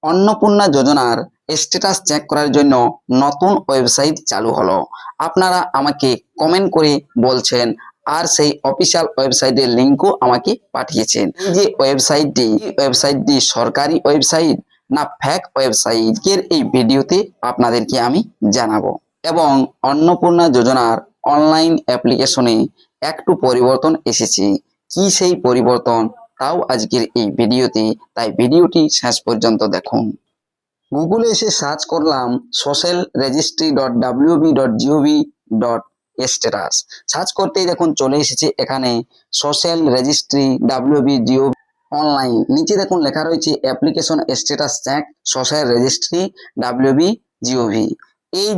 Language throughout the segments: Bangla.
অন্নপূর্ণা যোজনার স্ট্যাটাস চেক করার জন্য নতুন ওয়েবসাইট চালু হলো। আপনারা আমাকে কমেন্ট করে বলছেন আর সেই অফিসিয়াল ওয়েবসাইটের লিঙ্কও আমাকে পাঠিয়েছেন। এই যে ওয়েবসাইটটি সরকারি ওয়েবসাইট না ফেক ওয়েবসাইট এর এই ভিডিওতে আপনাদেরকে আমি জানাবো। এবং অন্নপূর্ণা যোজনার অনলাইন অ্যাপ্লিকেশনে একটু পরিবর্তন এসেছে। কি সেই পরিবর্তন তাও আজকের এই ভিডিওতে, তাই ভিডিওটি শেষ পর্যন্ত দেখুন। গুগলে এসে সার্চ করলাম socialregistry.wb.gov.স্ট্যাটাস। সার্চ করতেই দেখুন চলে এসেছে এখানে সোশ্যাল রেজিস্ট্রি wb.gov অনলাইন। নিচে দেখুন লেখা রয়েছে application status check social registry wb.gov। এই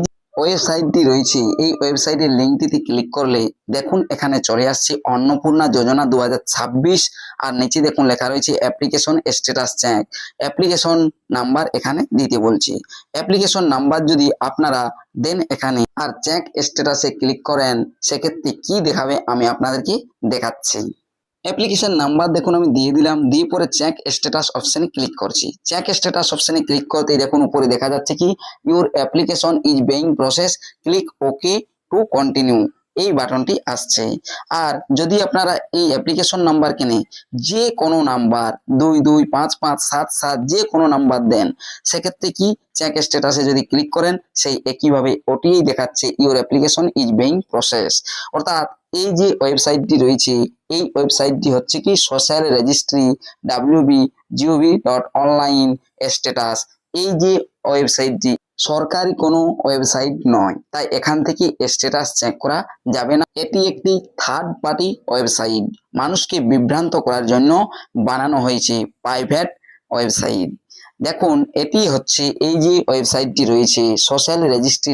ওয়েবসাইটটি রয়েছে, এই ওয়েবসাইটের লিঙ্কটিতে ক্লিক করলে দেখুন এখানে চলে আসছে অন্নপূর্ণা যোজনা 2026 আর নিচে দেখুন লেখা রয়েছে application status check. Application number এখানে দিতে বলছি। অ্যাপ্লিকেশন নাম্বার যদি আপনারা দেন এখানে আর চেক স্ট্যাটাসে ক্লিক করেন, সেক্ষেত্রে কি দেখাবে আমি আপনাদেরকে দেখাচ্ছি। অ্যাপ্লিকেশন নাম্বার দেখুন আমি দিয়ে দিলাম, দিয়ে পরে চেক স্ট্যাটাস অপশনে ক্লিক করছি। চেক স্ট্যাটাস অপশনে ক্লিক করতেই দেখুন উপরে দেখা যাচ্ছে কি your application is being process, click okay to continue, এই বাটনটি আসছে। আর যদি আপনারা এই অ্যাপ্লিকেশন নাম্বার কিনে যে কোনো নাম্বার 225577 যে কোনো নাম্বার দেন, সেক্ষেত্রে কি চেক স্ট্যাটাসে যদি ক্লিক করেন সেই একইভাবে ওটিই দেখাচ্ছে your application is being process. অর্থাৎ এই যে ওয়েবসাইটটি রয়েছে, এই ওয়েবসাইটটি হচ্ছে কি সোশ্যাল রেজিস্ট্রি wb.gov.online স্ট্যাটাস। এই যে ওয়েবসাইটটি সরকারি কোনো ওয়েবসাইট নয়, তাই এখান থেকে স্ট্যাটাস চেক করা যাবে না। এটি একটি থার্ড পার্টি ওয়েবসাইট, মানুষকে বিভ্রান্ত করার জন্য বানানো হয়েছে প্রাইভেট ওয়েবসাইট। দেখুন এটি হচ্ছে এই যে ওয়েবসাইটটি রয়েছে সোশ্যাল রেজিস্ট্রি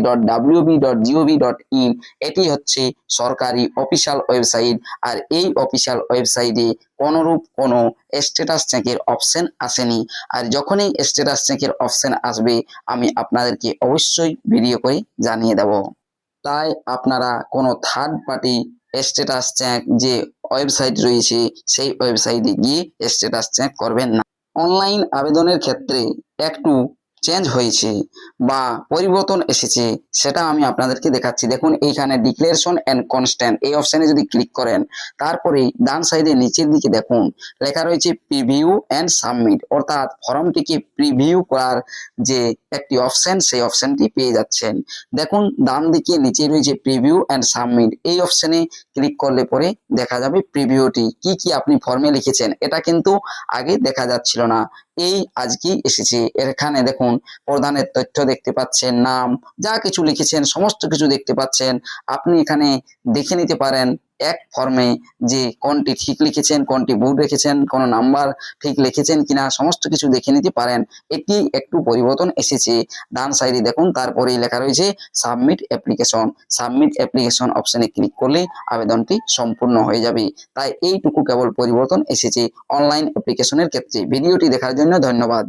wb.gov.in, এটি হচ্ছে সরকারি অফিসিয়াল ওয়েবসাইট। আর এই অফিসিয়াল ওয়েবসাইটে কোনোরূপ কোনো স্ট্যাটাস চেকের অপশন আসেনি। আর যখনই স্ট্যাটাস চেকের অপশন আসবে আমি আপনাদেরকে অবশ্যই ভিডিও করে জানিয়ে দেব। তাই আপনারা কোনো থার্ড পার্টি স্ট্যাটাস চেক যে ওয়েবসাইট রয়েছে সেই ওয়েবসাইটে গিয়ে স্ট্যাটাস চেক করবেন না। অনলাইন আবেদনের ক্ষেত্রে একটু চেঞ্জ হয়েছে বা পরিবর্তন এসেছে, সেটা আমি আপনাদেরকে দেখাচ্ছি। দেখুন এইখানে ডিক্লারেশন অ্যান্ড কনস্ট্যান্ট এই অপশানে যদি ক্লিক করেন, তারপরে ডান সাইডে নিচের দিকে দেখুন লেখা রয়েছে প্রিভিউ অ্যান্ড সাবমিট, অর্থাৎ ফর্মটিকে প্রিভিউ করার যে একটি অপশন সেই অপশনটি পেয়ে যাচ্ছেন। দেখুন ডান দিকে নিচে রয়েছে প্রিভিউ অ্যান্ড সাবমিট, এই অপশানে ক্লিক করলে পরে দেখা যাবে প্রিভিউটি কি কি আপনি ফর্মে লিখেছেন, এটা কিন্তু আগে দেখা যাচ্ছিল না, এই আজকেই এসেছে। এখানে দেখুন প্রধানের তথ্য দেখতে পাচ্ছেন, নাম যা কিছু লিখেছেন সমস্ত কিছু দেখতে পাচ্ছেন। আপনি এখানে দেখে নিতে পারেন এক ফর্মে যে কোনটি ঠিক লিখেছেন, কোনটি ভুল রেখেছেন, কোন নাম্বার ঠিক লিখেছেন কিনা সমস্ত কিছু দেখে নিতে পারেন। এটি একটু পরিবর্তন এসেছে। ডান সাইডে দেখুন তারপরেই লেখা রয়েছে সাবমিট অ্যাপ্লিকেশন। সাবমিট অ্যাপ্লিকেশন অপশনে ক্লিক করলে আবেদনটি সম্পূর্ণ হয়ে যাবে। তাই এইটুকু কেবল পরিবর্তন এসেছে অনলাইন অ্যাপ্লিকেশনের ক্ষেত্রে। ভিডিওটি দেখার জন্য ধন্যবাদ।